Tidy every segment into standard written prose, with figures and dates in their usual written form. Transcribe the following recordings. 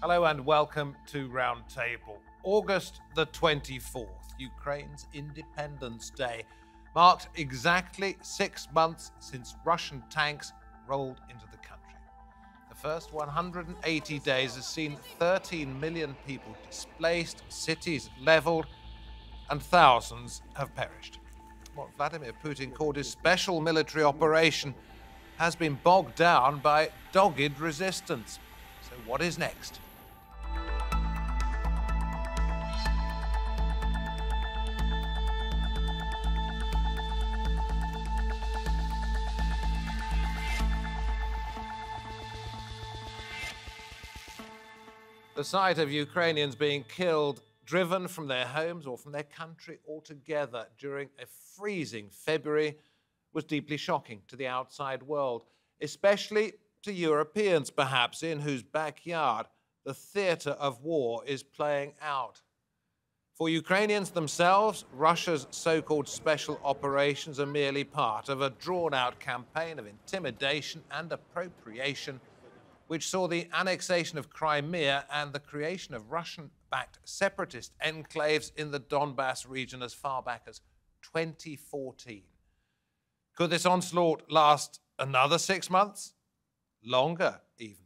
Hello and welcome to Roundtable. August the 24th, Ukraine's Independence Day, marked exactly 6 months since Russian tanks rolled into the country. The first 180 days has seen 13 million people displaced, cities leveled, and thousands have perished. What Vladimir Putin called his special military operation has been bogged down by dogged resistance. So what is next? The sight of Ukrainians being killed, driven from their homes or from their country altogether during a freezing February was deeply shocking to the outside world, especially to Europeans, perhaps, in whose backyard the theater of war is playing out. For Ukrainians themselves, Russia's so-called special operations are merely part of a drawn-out campaign of intimidation and appropriation which saw the annexation of Crimea and the creation of Russian-backed separatist enclaves in the Donbass region as far back as 2014. Could this onslaught last another 6 months? Longer, even.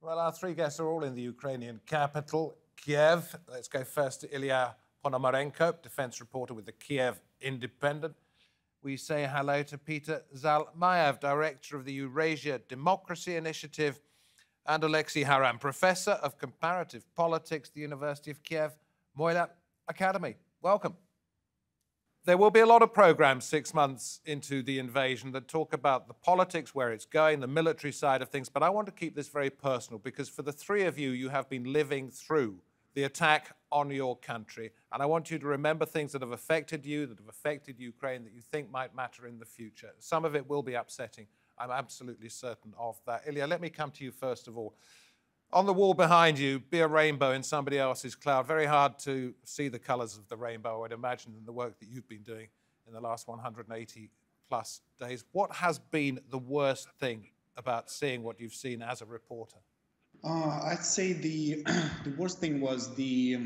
Well, our three guests are all in the Ukrainian capital, Kiev. Let's go first to Ilya Ponomarenko, defense reporter with the Kiev Independent. We say hello to Peter Zalmayev, director of the Eurasia Democracy Initiative, and Alexei Haran, professor of comparative politics at the University of Kiev, Mohyla Academy. Welcome. There will be a lot of programs 6 months into the invasion that talk about the politics, where it's going, the military side of things, but I want to keep this very personal because for the three of you, you have been living through the attack on your country, and I want you to remember things that have affected you, that have affected Ukraine, that you think might matter in the future. Some of it will be upsetting. I'm absolutely certain of that. Ilya, let me come to you first of all. On the wall behind you, be a rainbow in somebody else's cloud. Very hard to see the colors of the rainbow, I'd imagine, in the work that you've been doing in the last 180 plus days. What has been the worst thing about seeing what you've seen as a reporter? I'd say the worst thing was the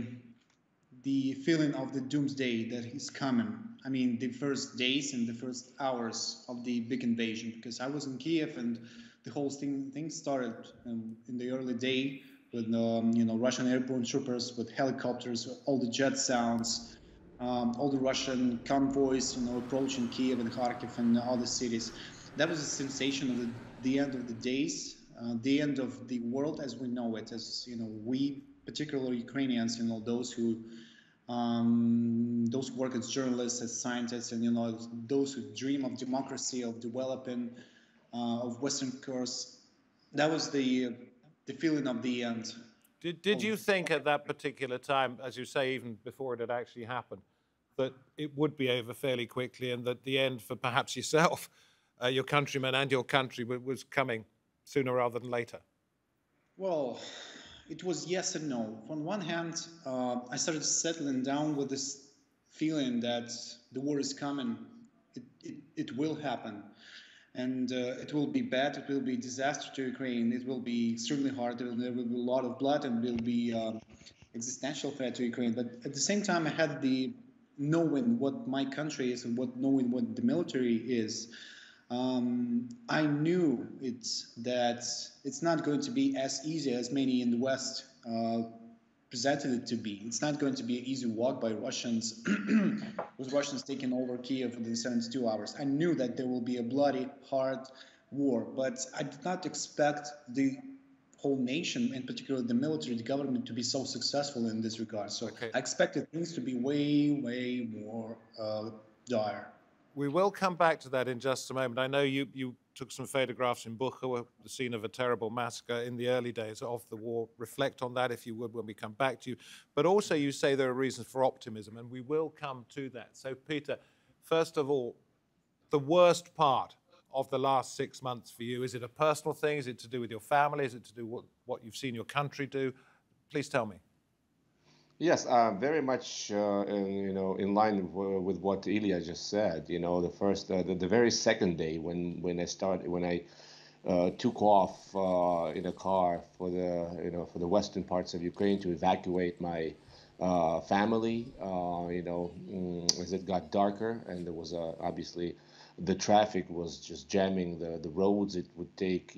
feeling of the doomsday that is coming. I mean, the first days and the first hours of the big invasion, because I was in Kiev and the whole thing started in the early day with Russian airborne troopers with helicopters, all the jet sounds, all the Russian convoys approaching Kiev and Kharkiv and other cities. That was a sensation of the end of the days, the end of the world as we know it, as we, particularly Ukrainians, those who work as journalists, as scientists, and those who dream of democracy, of developing, of Western course. That was the feeling of the end. Did you think at that particular time, as you say, even before it had actually happened, that it would be over fairly quickly and that the end for perhaps yourself, your countrymen and your country was coming sooner rather than later? Well, it was yes and no. On one hand, I started settling down with this feeling that the war is coming. It will happen. And it will be bad. It will be a disaster to Ukraine. It will be extremely hard. There will be a lot of blood and will be existential threat to Ukraine. But at the same time, I had the knowing what my country is and knowing what the military is. I knew that it's not going to be as easy as many in the West presented it to be. It's not going to be an easy walk by Russians, with Russians taking over Kiev within 72 hours. I knew that there will be a bloody, hard war, but I did not expect the whole nation, in particular the military, the government, to be so successful in this regard. So I expected things to be way, way more dire. We will come back to that in just a moment. I know you took some photographs in Bucha, the scene of a terrible massacre in the early days of the war. Reflect on that, if you would, when we come back to you. But also you say there are reasons for optimism, and we will come to that. So, Peter, first of all, the worst part of the last 6 months for you, is it a personal thing? Is it to do with your family? Is it to do with what you've seen your country do? Please tell me. Yes, very much, in line with what Ilya just said. The very second day when I took off in a car for for the western parts of Ukraine to evacuate my family. As it got darker and there was obviously the traffic was just jamming the roads. It would take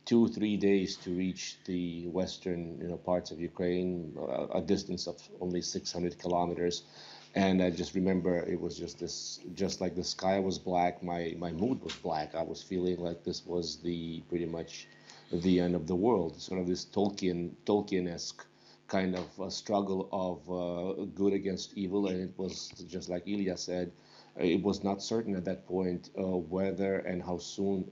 2 3 days to reach the western parts of Ukraine, a distance of only 600 kilometers. And I just remember it was just like the sky was black, my mood was black. I was feeling like this was the pretty much the end of the world, sort of this Tolkien-esque kind of struggle of good against evil. And it was just like Ilya said, it was not certain at that point whether and how soon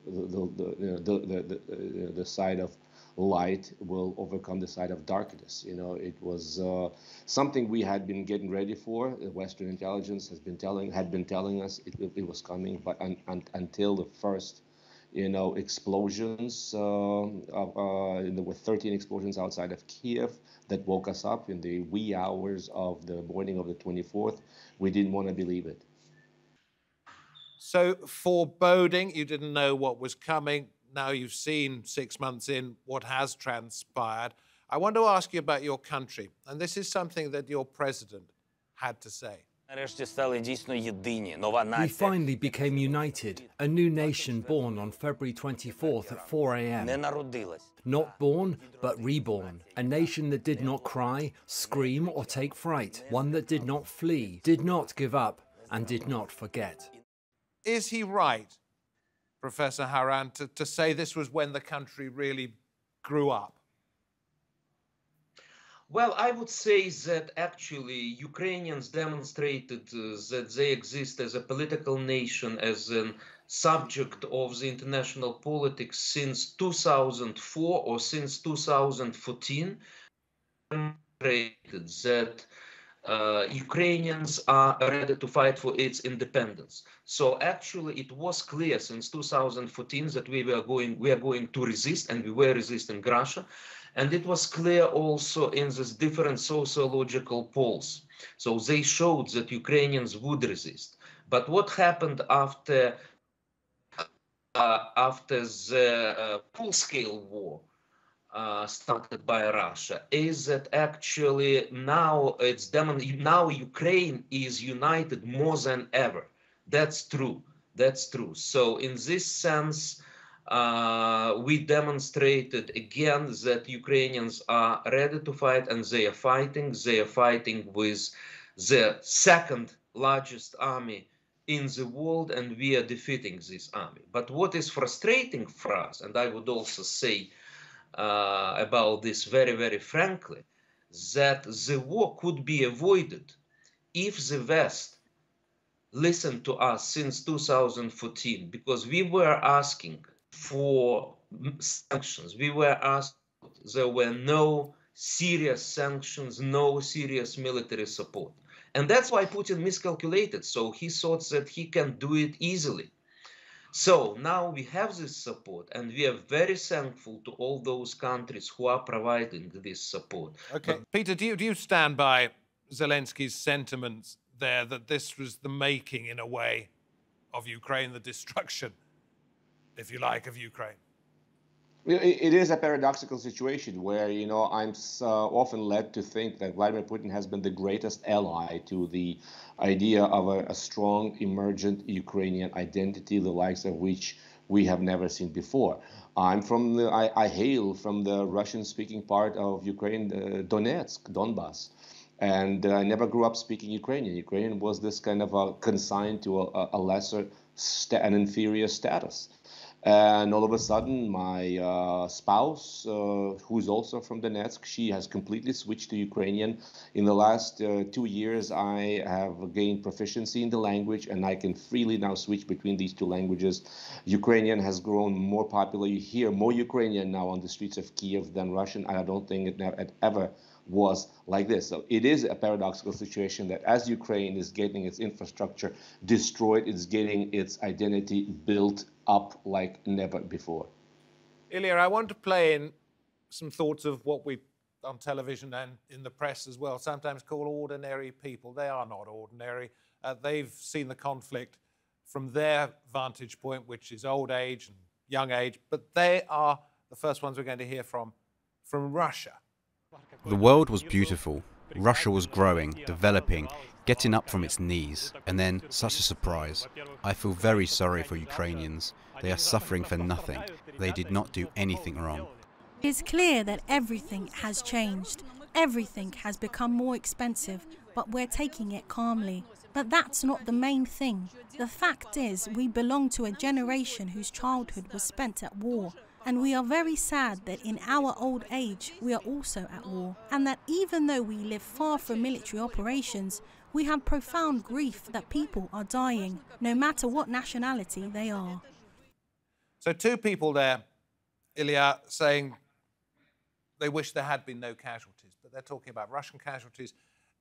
the side of light will overcome the side of darkness. It was something we had been getting ready for. The Western intelligence had been telling us it was coming, but until the first explosions, there were 13 explosions outside of Kiev that woke us up in the wee hours of the morning of the 24th. We didn't want to believe it. So foreboding, you didn't know what was coming. Now you've seen 6 months in what has transpired. I want to ask you about your country, and this is something that your president had to say. We finally became united, a new nation born on February 24th at 4 a.m. Not born, but reborn. A nation that did not cry, scream, or take fright. One that did not flee, did not give up, and did not forget. Is he right, Professor Haran, to say this was when the country really grew up? Well, I would say that actually Ukrainians demonstrated that they exist as a political nation, as a subject of the international politics since 2004 or since 2014, demonstrated that Ukrainians are ready to fight for its independence. So actually it was clear since 2014 that we are going to resist, and we were resisting Russia. And it was clear also in these different sociological polls. So they showed that Ukrainians would resist. But what happened after the full-scale war started by Russia is that actually now now Ukraine is united more than ever. That's true. That's true. So in this sense, we demonstrated again that Ukrainians are ready to fight, and they are fighting. They are fighting with the second largest army in the world, and we are defeating this army. But what is frustrating for us, and I would also say about this very, very frankly, that the war could be avoided if the West listened to us since 2014, because we were asking for sanctions. We were asked, there were no serious sanctions, no serious military support. And that's why Putin miscalculated. So he thought that he can do it easily. So now we have this support, and we are very thankful to all those countries who are providing this support. Okay, Peter, do you stand by Zelensky's sentiments there that this was the making, in a way, of Ukraine, the destruction, if you like, of Ukraine? It is a paradoxical situation where, I'm often led to think that Vladimir Putin has been the greatest ally to the idea of a strong, emergent Ukrainian identity, the likes of which we have never seen before. I hail from the Russian-speaking part of Ukraine, Donetsk, Donbas. And I never grew up speaking Ukrainian. Ukrainian was this kind of consigned to a lesser, an inferior status. And all of a sudden, my spouse, who's also from Donetsk, she has completely switched to Ukrainian. In the last 2 years, I have gained proficiency in the language, and I can freely now switch between these two languages. Ukrainian has grown more popular. You hear more Ukrainian now on the streets of Kiev than Russian. I don't think it ever was like this. So it is a paradoxical situation that as Ukraine is getting its infrastructure destroyed, it's getting its identity built up like never before. Ilya, I want to play in some thoughts of what we, on television and in the press as well, sometimes call ordinary people. They are not ordinary. They've seen the conflict from their vantage point, which is old age and young age, but they are the first ones we're going to hear from Russia. The world was beautiful. Russia was growing, developing, getting up from its knees, and then such a surprise. I feel very sorry for Ukrainians. They are suffering for nothing. They did not do anything wrong. It's clear that everything has changed. Everything has become more expensive, but we're taking it calmly. But that's not the main thing. The fact is, we belong to a generation whose childhood was spent at war. And we are very sad that in our old age, we are also at war. And that even though we live far from military operations, we have profound grief that people are dying, no matter what nationality they are. So two people there, Ilya, saying they wish there had been no casualties, but they're talking about Russian casualties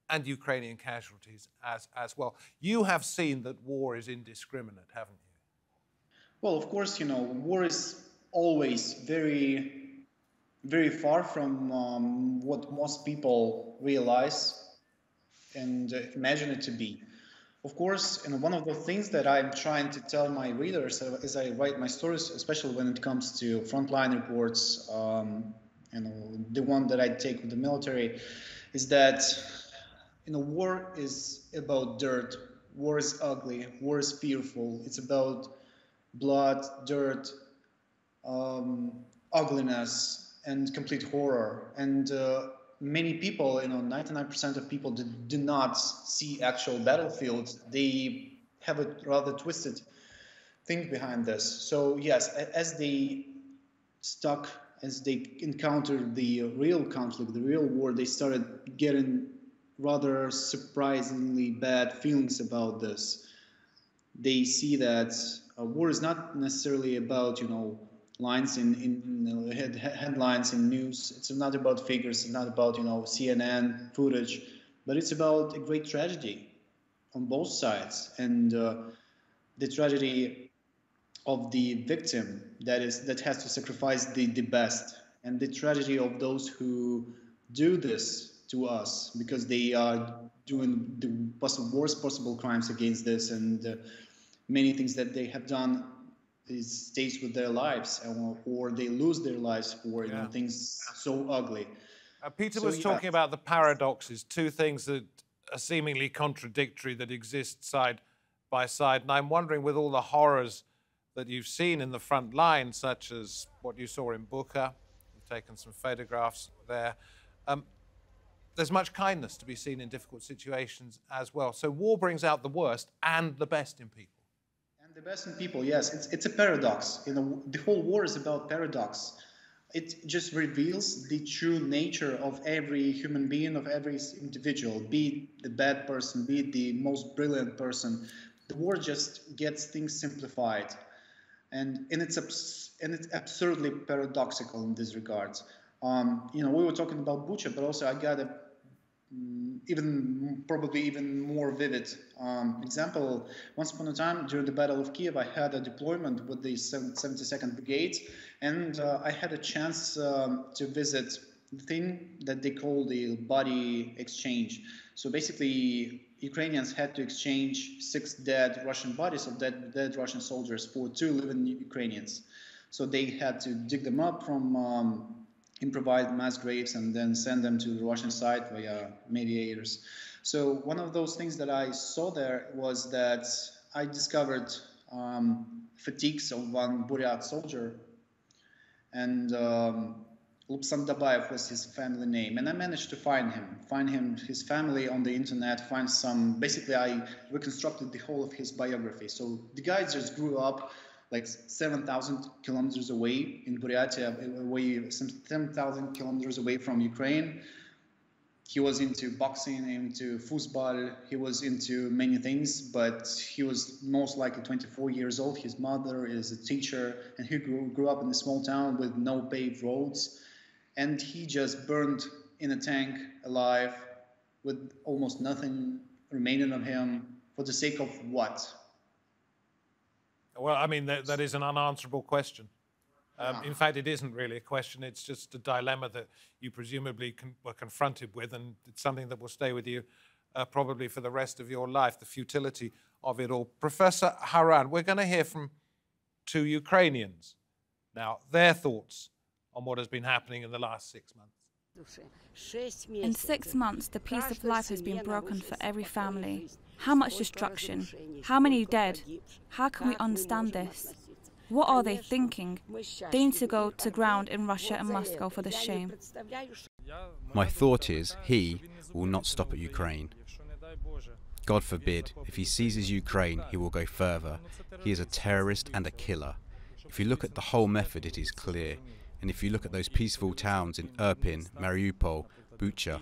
and Ukrainian casualties as well. You have seen that war is indiscriminate, haven't you? Well, of course, war is always very, very far from what most people realize and imagine it to be. Of course, one of the things that I'm trying to tell my readers as I write my stories, especially when it comes to frontline reports, the one that I take with the military, is that war is about dirt. War is ugly. War is fearful. It's about blood, dirt, ugliness, and complete horror. And many people, 99% of people do not see actual battlefields. They have a rather twisted thing behind this. So yes, as they encountered the real conflict, the real war, they started getting rather surprisingly bad feelings about this. They see that war is not necessarily about, lines in headlines in news. It's not about figures. It's not about, CNN footage, but it's about a great tragedy on both sides. And the tragedy of the victim that has to sacrifice the best, and the tragedy of those who do this to us because they are doing the worst possible crimes against this, and many things that they have done stays with their lives, or they lose their lives for things so ugly. Peter was talking about the paradoxes, two things that are seemingly contradictory that exist side by side. And I'm wondering, with all the horrors that you've seen in the front line, such as what you saw in Bucha, you've taken some photographs there, there's much kindness to be seen in difficult situations as well. So war brings out the worst and the best in people. And the best in people, yes. It's a paradox. The whole war is about paradox. It just reveals the true nature of every human being, of every individual, be it the bad person, be it the most brilliant person. The war just gets things simplified. And it's absurdly paradoxical in this regard. We were talking about Bucha, but also I got a probably even more vivid example. Once upon a time, during the Battle of Kiev, I had a deployment with the 72nd Brigade, and I had a chance to visit the thing that they call the body exchange. So basically, Ukrainians had to exchange 6 dead Russian bodies of dead Russian soldiers for 2 living Ukrainians. So they had to dig them up from improvised mass graves and then send them to the Russian side via mediators. So one of those things that I saw there was that I discovered fatigues of one Buryat soldier, and Lupsan Dabayev was his family name, and I managed to find him, his family on the internet, find some, basically I reconstructed the whole of his biography. So the guy just grew up like 7,000 kilometers away in Buryatia, some 10,000 kilometers away from Ukraine. He was into boxing, into football, he was into many things, but he was most likely 24 years old. His mother is a teacher, and he grew up in a small town with no paved roads. And he just burned in a tank alive with almost nothing remaining of him for the sake of what? Well, I mean, that is an unanswerable question. In fact, it isn't really a question. It's just a dilemma that you presumably were confronted with, and it's something that will stay with you probably for the rest of your life, the futility of it all. Professor Haran, we're going to hear from 2 Ukrainians now their thoughts on what has been happening in the last 6 months. In 6 months, the peace of life has been broken for every family. How much destruction? How many dead? How can we understand this? What are they thinking? They need to go to ground in Russia and Moscow for this shame. My thought is he will not stop at Ukraine. God forbid, if he seizes Ukraine, he will go further. He is a terrorist and a killer. If you look at the whole method, it is clear. And if you look at those peaceful towns in Irpin, Mariupol, Bucha,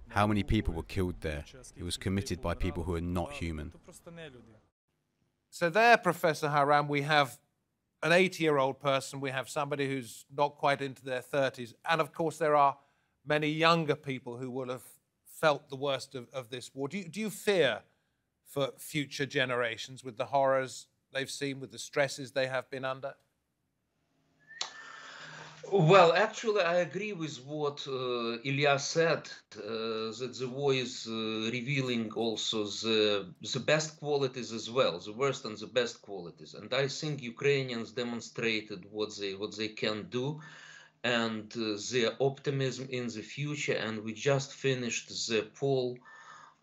how many people were killed there? It was committed by people who are not human. So there, Professor Haram, we have an 80-year-old person, we have somebody who's not quite into their 30s, and of course there are many younger people who will have felt the worst of this war. Do you fear for future generations with the horrors they've seen, with the stresses they have been under? Well, actually, I agree with what Ilya said, that the war is revealing also the best qualities as well, the worst and the best qualities. And I think Ukrainians demonstrated what they can do, and their optimism in the future. And we just finished the poll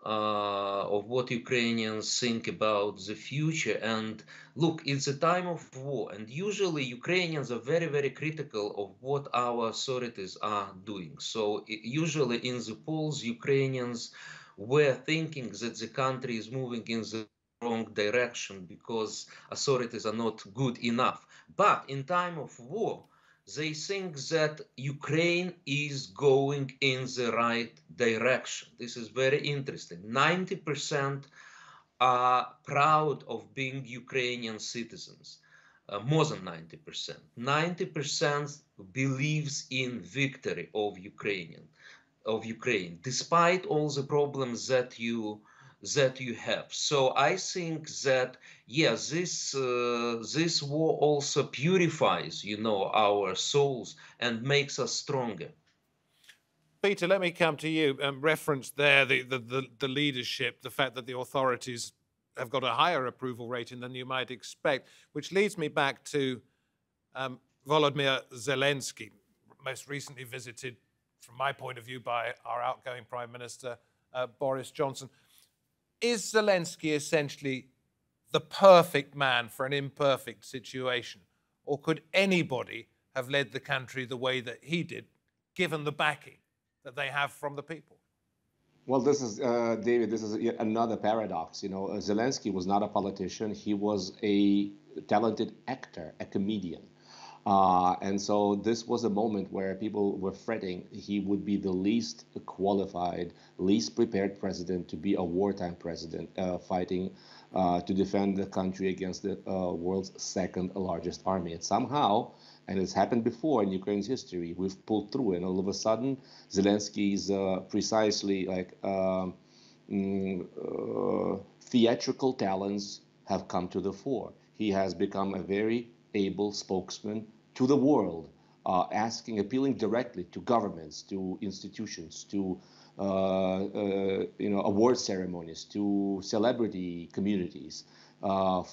of what Ukrainians think about the future. And look, it's a time of war, and usually Ukrainians are very, very critical of what our authorities are doing. So usually in the polls, Ukrainians were thinking that the country is moving in the wrong direction because authorities are not good enough. But in time of war, they think that Ukraine is going in the right direction. This is very interesting. 90% are proud of being Ukrainian citizens, more than 90%. 90% believes in victory of Ukraine, despite all the problems that you have. So I think that, yes, this war also purifies, our souls and makes us stronger. Peter, let me come to you. Reference there the leadership, the fact that the authorities have got a higher approval rating than you might expect, which leads me back to Volodymyr Zelensky, most recently visited, from my point of view, by our outgoing Prime Minister, Boris Johnson. Is Zelensky essentially the perfect man for an imperfect situation? Or could anybody have led the country the way that he did, given the backing that they have from the people? Well, this is, David, this is yet another paradox. Zelensky was not a politician. He was a talented actor, a comedian. And so this was a moment where people were fretting he would be the least qualified, least prepared president to be a wartime president, fighting to defend the country against the world's second largest army. And somehow, and it's happened before in Ukraine's history, we've pulled through, and all of a sudden, Zelensky's precisely like theatrical talents have come to the fore. He has become a very able spokesman to the world, appealing directly to governments, to institutions, to award ceremonies, to celebrity communities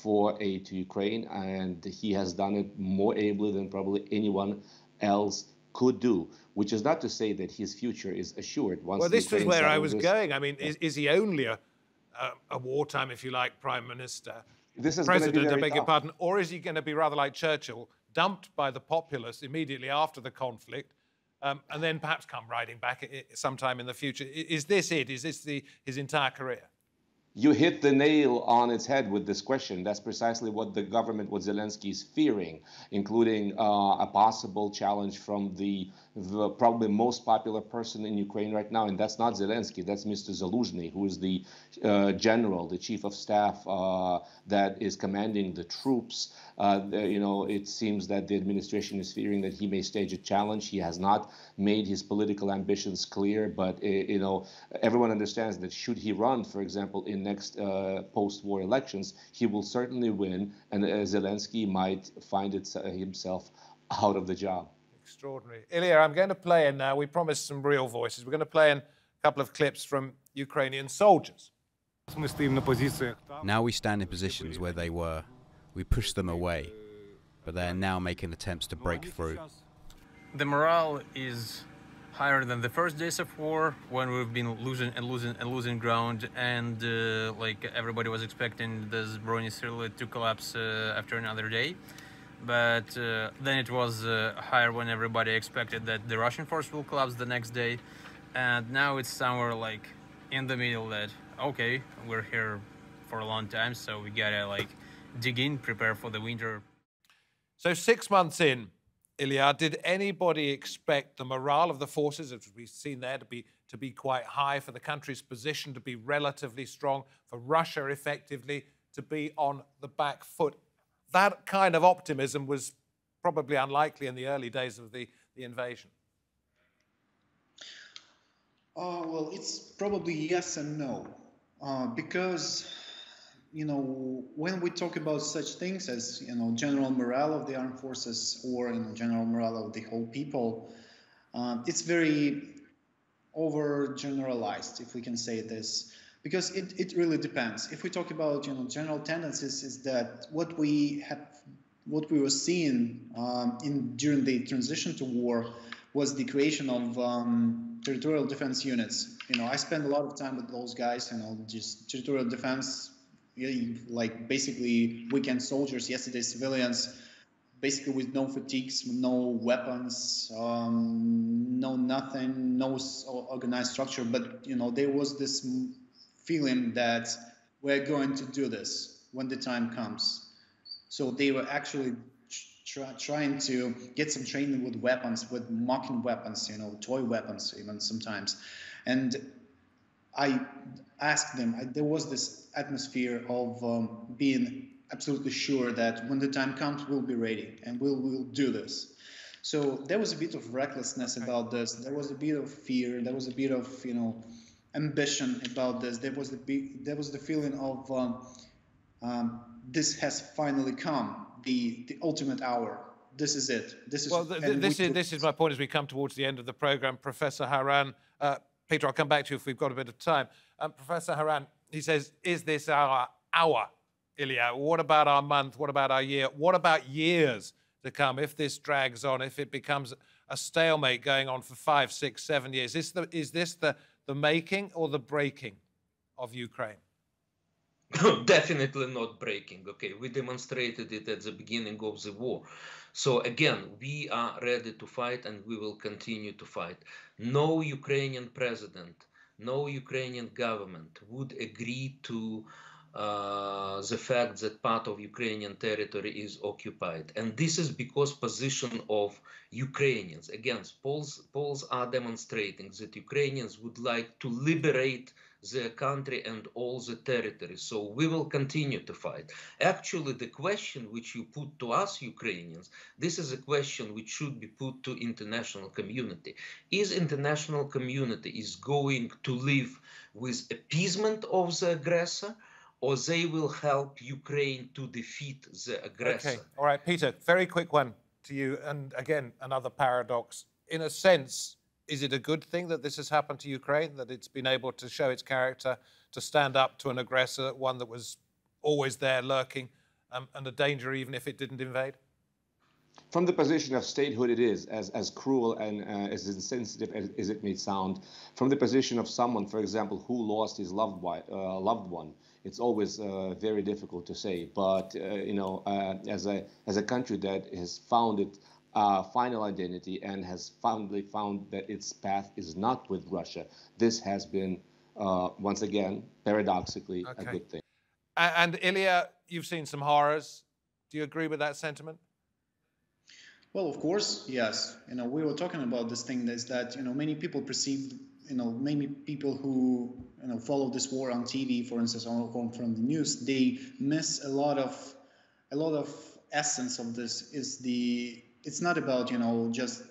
for aid to Ukraine, and he has done it more ably than probably anyone else could do. Which is not to say that his future is assured. Once well, this is where I was going. I mean, is he only a wartime, if you like, prime minister? President, I beg your pardon, or is he going to be rather like Churchill, dumped by the populace immediately after the conflict, and then perhaps come riding back sometime in the future? Is this it? Is this his entire career? You hit the nail on its head with this question. That's precisely what the government, what Zelensky is fearing, including a possible challenge from the probably most popular person in Ukraine right now, and that's not Zelensky, that's Mr. Zaluzhny, who is the general, the chief of staff that is commanding the troops. It seems that the administration is fearing that he may stage a challenge. He has not made his political ambitions clear, but everyone understands that should he run, for example, in next post-war elections, he will certainly win, and Zelensky might find himself out of the job. Extraordinary. Ilya, I'm going to play in now. We promised some real voices. We're going to play in a couple of clips from Ukrainian soldiers. Now we stand in positions where they were. We push them away. but they are now making attempts to break through. The morale is higher than the first days of war, when we've been losing ground, and like everybody was expecting the Zbrojny Sily to collapse after another day. But then it was higher when everybody expected that the Russian force will collapse the next day, and now it's somewhere like in the middle, that okay, we're here for a long time, so we gotta like dig in, prepare for the winter. So 6 months in, Ilya, did anybody expect the morale of the forces, as we've seen there, to be quite high, for the country's position to be relatively strong, for Russia effectively to be on the back foot? That kind of optimism was probably unlikely in the early days of the invasion. Well, it's probably yes and no, because, you know, when we talk about such things as, you know, general morale of the armed forces, or, you know, general morale of the whole people, it's very overgeneralized, if we can say this, because it really depends. If we talk about, you know, general tendencies, is that what we were seeing during the transition to war was the creation of territorial defense units. You know, I spent a lot of time with those guys, you know, just territorial defense, like basically weekend soldiers, yesterday civilians, basically with no fatigues, no weapons, no nothing, no organized structure. But, you know, there was this feeling that we're going to do this when the time comes. So they were actually trying to get some training with weapons, with mocking weapons, you know, toy weapons even sometimes. And I asked them, there was this atmosphere of being absolutely sure that when the time comes, we'll be ready and we'll do this. So there was a bit of recklessness about this. There was a bit of fear. There was a bit of, you know, ambition about this. There was the feeling of this has finally come, the ultimate hour. This is it. This is well. This is my point as we come towards the end of the program. Professor Haran, Peter, I'll come back to you if we've got a bit of time. Professor Haran, he says, is this our hour, Ilya? What about our month? What about our year? What about years to come if this drags on, if it becomes a stalemate going on for 5, 6, 7 years? Is this the making or the breaking of Ukraine? Definitely not breaking. Okay, we demonstrated it at the beginning of the war. So again, we are ready to fight, and we will continue to fight. No Ukrainian president, no Ukrainian government would agree to the fact that part of Ukrainian territory is occupied. And this is because position of Ukrainians. Again, polls are demonstrating that Ukrainians would like to liberate their country and all the territory. So we will continue to fight. Actually, the question which you put to us, Ukrainians, this is a question which should be put to international community. Is international community is going to live with appeasement of the aggressor, or they will help Ukraine to defeat the aggressor? Okay, all right, Peter, very quick one to you. And again, another paradox. In a sense, is it a good thing that this has happened to Ukraine, that it's been able to show its character, to stand up to an aggressor, one that was always there lurking, and a danger even if it didn't invade? From the position of statehood, it is, as cruel and as insensitive as it may sound. From the position of someone, for example, who lost his loved one, it's always very difficult to say. But you know, as a country that has found its final identity and has finally found that its path is not with Russia, this has been once again, paradoxically, a good thing. And Ilya, you've seen some horrors. Do you agree with that sentiment? Well, of course, yes. You know, we were talking about this thing, is that, you know, many people perceive, you know, many people who, you know, follow this war on TV, for instance, or from the news, they miss a lot of essence of this. It's not about, you know, just,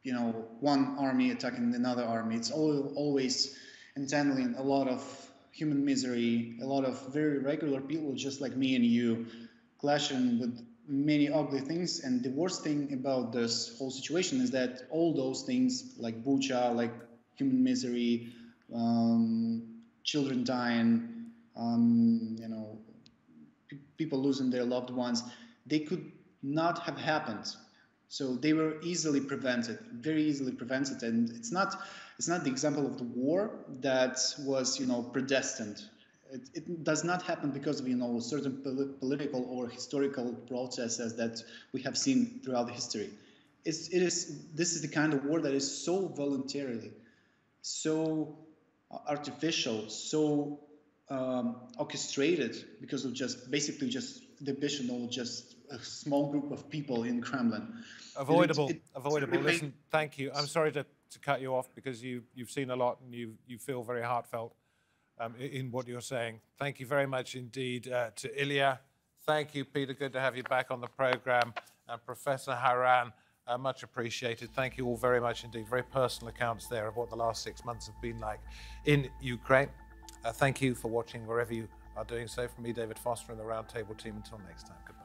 you know, one army attacking another army. It's always entangling a lot of human misery, a lot of very regular people just like me and you, clashing with many ugly things. And the worst thing about this whole situation is that all those things, like Bucha, like human misery, children dying, you know, people losing their loved ones, they could not have happened. So they were easily prevented, very easily prevented. And it's not the example of the war that was, predestined. It does not happen because of, certain political or historical processes that we have seen throughout the history. This is the kind of war that is so voluntarily, so artificial, so orchestrated because of basically just the ambition of just a small group of people in Kremlin. Avoidable. Listen, thank you. I'm sorry to cut you off because you've seen a lot and you feel very heartfelt in what you're saying. Thank you very much indeed to Ilya. Thank you, Peter. Good to have you back on the program. Professor Haran, much appreciated. Thank you all very much indeed. Very personal accounts there of what the last 6 months have been like in Ukraine. Thank you for watching wherever you are doing so. From me, David Foster, and the Roundtable team. Until next time. Goodbye.